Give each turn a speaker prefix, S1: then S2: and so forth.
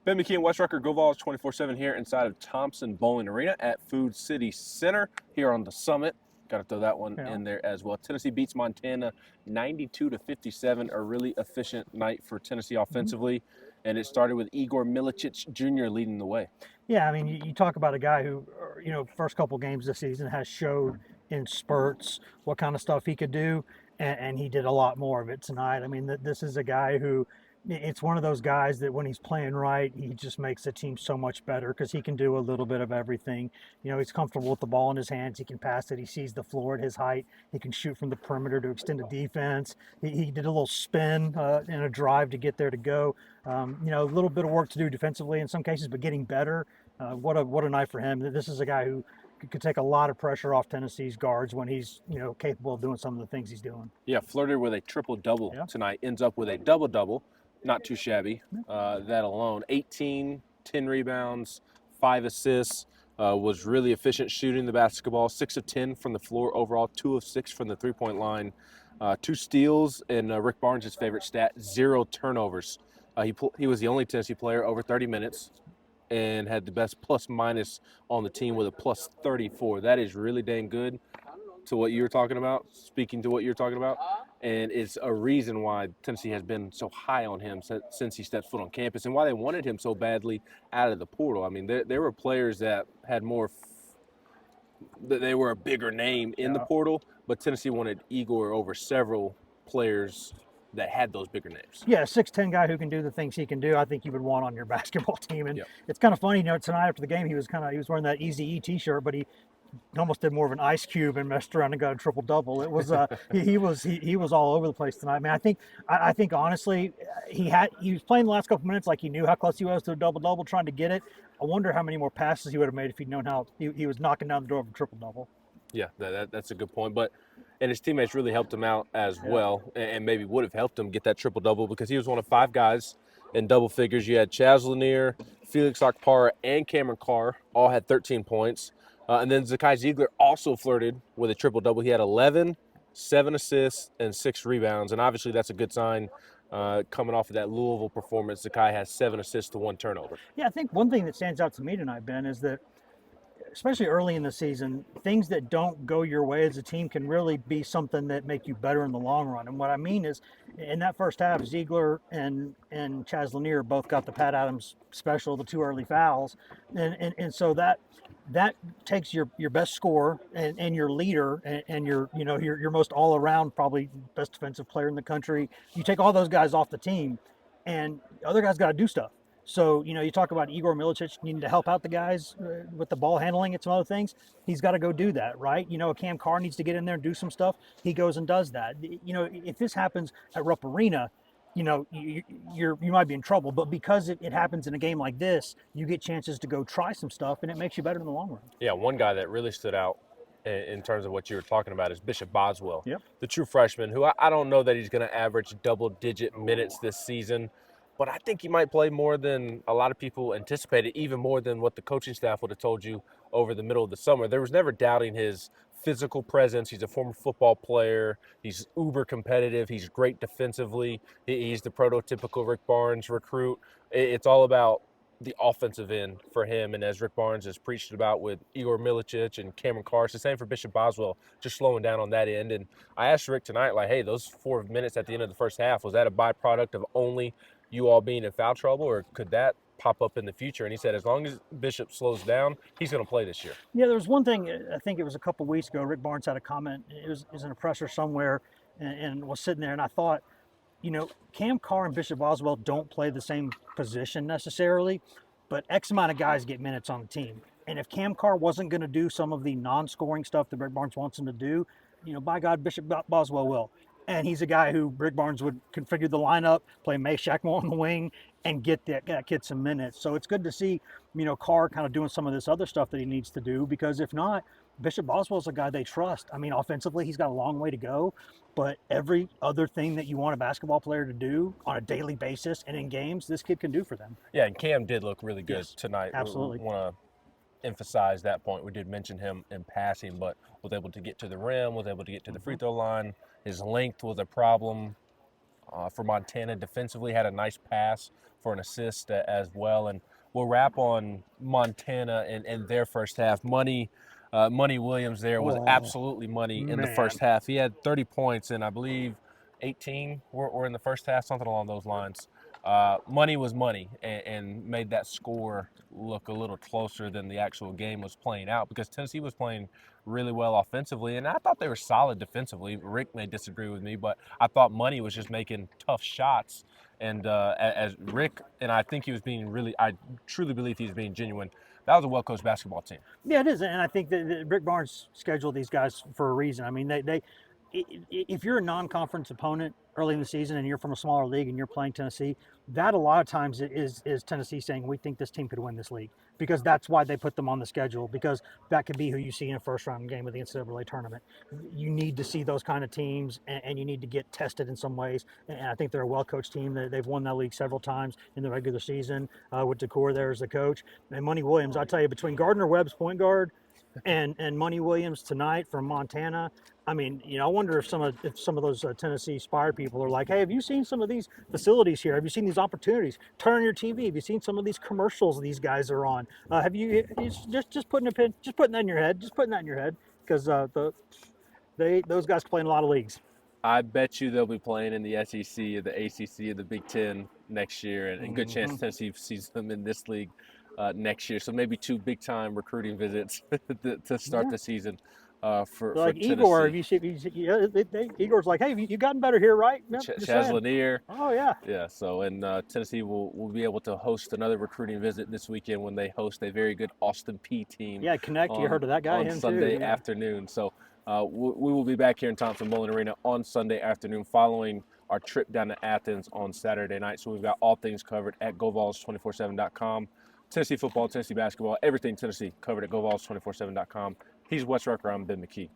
S1: Ben McKee and West Rucker, go Vols 24/7 here inside of Thompson Bowling Arena at Food City Center here on the Summit. Got to throw that one in there as well. Tennessee beats Montana 92-57, a really efficient night for Tennessee offensively. And it started with Igor Milicic Jr. leading the way.
S2: Yeah, I mean, you talk about a guy who, first couple games this season has showed in spurts what kind of stuff he could do, and he did a lot more of it tonight. I mean, this is a guy who, it's one of those guys that when he's playing right, he just makes the team so much better because he can do a little bit of everything. He's comfortable with the ball in his hands. He can pass it. He sees the floor at his height. He can shoot from the perimeter to extend the defense. He did a little spin in a drive to get there to go. A little bit of work to do defensively in some cases, but getting better. What a night for him. This is a guy who could take a lot of pressure off Tennessee's guards when he's capable of doing some of the things he's doing.
S1: Yeah, flirted with a triple-double tonight. Ends up with a double-double. Not too shabby. That alone. 18, 10 rebounds, 5 assists. Was really efficient shooting the basketball. 6 of 10 from the floor overall. 2 of 6 from the three-point line. 2 steals, and Rick Barnes' favorite stat, 0 turnovers. He was the only Tennessee player over 30 minutes and had the best plus-minus on the team with a plus 34. That is really dang good to what you were talking about, speaking to what you're talking about. And it's a reason why Tennessee has been so high on him since he stepped foot on campus and why they wanted him so badly out of the portal. I mean, there were players that had they were a bigger name in the portal, but Tennessee wanted Igor over several players that had those bigger names.
S2: Yeah, a 6'10" guy who can do the things he can do, I think you would want on your basketball team. And it's kind of funny, tonight after the game, he was wearing that Easy E t-shirt, but he almost did more of an ice cube and messed around and got a triple double. It was he was all over the place tonight. I mean, I think honestly he was playing the last couple minutes like he knew how close he was to a double double, trying to get it. I wonder how many more passes he would have made if he'd known how he was knocking down the door of a triple double.
S1: Yeah, that's a good point. And his teammates really helped him out as well, and maybe would have helped him get that triple double because he was one of 5 guys in double figures. You had Chaz Lanier, Felix Okpara, and Cameron Carr all had 13 points. And then Zakai Ziegler also flirted with a triple-double. He had 11, 7 assists, and 6 rebounds. And obviously that's a good sign coming off of that Louisville performance. Zakai has 7 assists to 1 turnover.
S2: Yeah, I think one thing that stands out to me tonight, Ben, is that especially early in the season, things that don't go your way as a team can really be something that make you better in the long run. And what I mean is, in that first half, Ziegler and Chaz Lanier both got the Pat Adams special, the 2 early fouls. And so that takes your best scorer and your leader and your most all around probably best defensive player in the country. You take all those guys off the team, and other guys got to do stuff. So you talk about Igor Milicic needing to help out the guys with the ball handling and some other things. He's got to go do that, right? Cam Carr needs to get in there and do some stuff. He goes and does that. If this happens at Rupp Arena, you might be in trouble, but because it happens in a game like this, you get chances to go try some stuff, and it makes you better in the long run.
S1: Yeah, one guy that really stood out in terms of what you were talking about is Bishop Boswell,
S2: Yep.
S1: the true freshman, who I don't know that he's going to average double-digit minutes this season, but I think he might play more than a lot of people anticipated, even more than what the coaching staff would have told you over the middle of the summer. There was never doubting his physical presence. He's a former football player. He's uber competitive. He's great defensively. He's the prototypical Rick Barnes recruit. It's all about the offensive end for him. And as Rick Barnes has preached about with Igor Milicic and Cameron Carr, it's the same for Bishop Boswell, just slowing down on that end. And I asked Rick tonight, hey, those 4 minutes at the end of the first half, was that a byproduct of only you all being in foul trouble, or could that pop up in the future? And he said, as long as Bishop slows down, he's going to play this year.
S2: Yeah, there was one thing, I think it was a couple of weeks ago, Rick Barnes had a comment. It was in a presser somewhere and was sitting there, and I thought, Cam Carr and Bishop Boswell don't play the same position necessarily, but X amount of guys get minutes on the team. And if Cam Carr wasn't going to do some of the non-scoring stuff that Rick Barnes wants him to do, by God, Bishop Boswell will. And he's a guy who Rick Barnes would configure the lineup, play Meshack more on the wing, and get that kid some minutes. So it's good to see, Carr kind of doing some of this other stuff that he needs to do, because if not, Bishop Boswell's a guy they trust. I mean, offensively, he's got a long way to go, but every other thing that you want a basketball player to do on a daily basis and in games, this kid can do for them.
S1: Yeah, and Cam did look really good tonight.
S2: Absolutely.
S1: We want to emphasize that point. We did mention him in passing, but was able to get to the rim, was able to get to the free throw line. His length was a problem for Montana defensively. Had a nice pass for an assist as well. And we'll wrap on Montana and their first half. Money Williams there was
S2: Oh,
S1: absolutely money in the
S2: man.
S1: first half. He had 30 points, and I believe 18 were in the first half, something along those lines. Money was money, and made that score look a little closer than the actual game was playing out, because Tennessee was playing really well offensively, and I thought they were solid defensively. Rick may disagree with me, but I thought Money was just making tough shots. And as Rick, and I think he was being really, I truly believe he was being genuine. That was a well-coached basketball team.
S2: Yeah, it is, and I think that Rick Barnes scheduled these guys for a reason. I mean, if you're a non-conference opponent early in the season and you're from a smaller league and you're playing Tennessee, that a lot of times is Tennessee saying we think this team could win this league, because that's why they put them on the schedule, because that could be who you see in a first round game of the NCAA tournament. You need to see those kind of teams, and you need to get tested in some ways. And I think they're a well-coached team. They've won that league several times in the regular season with DeCour there as the coach. And Money Williams, I tell you, between Gardner Webb's point guard and Money Williams tonight from Montana. I mean, I wonder if some of those Tennessee Spire people are like, hey, have you seen some of these facilities here? Have you seen these opportunities? Turn on your TV. Have you seen some of these commercials these guys are on? Have you just putting that in your head, because those guys play in a lot of leagues.
S1: I bet you they'll be playing in the SEC or the ACC or the Big Ten next year, and good chance Tennessee sees them in this league next year. So maybe 2 big-time recruiting visits to start the season for Tennessee.
S2: Igor, have you seen? Igor's like, hey, you gotten better here, right? Yep,
S1: Chaz Lanier.
S2: Oh yeah.
S1: Yeah. So and Tennessee will be able to host another recruiting visit this weekend when they host a very good Austin Peay team.
S2: Yeah, Connect. You heard of that guy?
S1: On Sunday
S2: too. Yeah.
S1: afternoon. So we will be back here in Thompson-Boling Arena on Sunday afternoon, following our trip down to Athens on Saturday night. So we've got all things covered at GoVols247.com. Tennessee football, Tennessee basketball, everything Tennessee covered at GoVols247.com. He's Wes Rucker. I'm Ben McKee.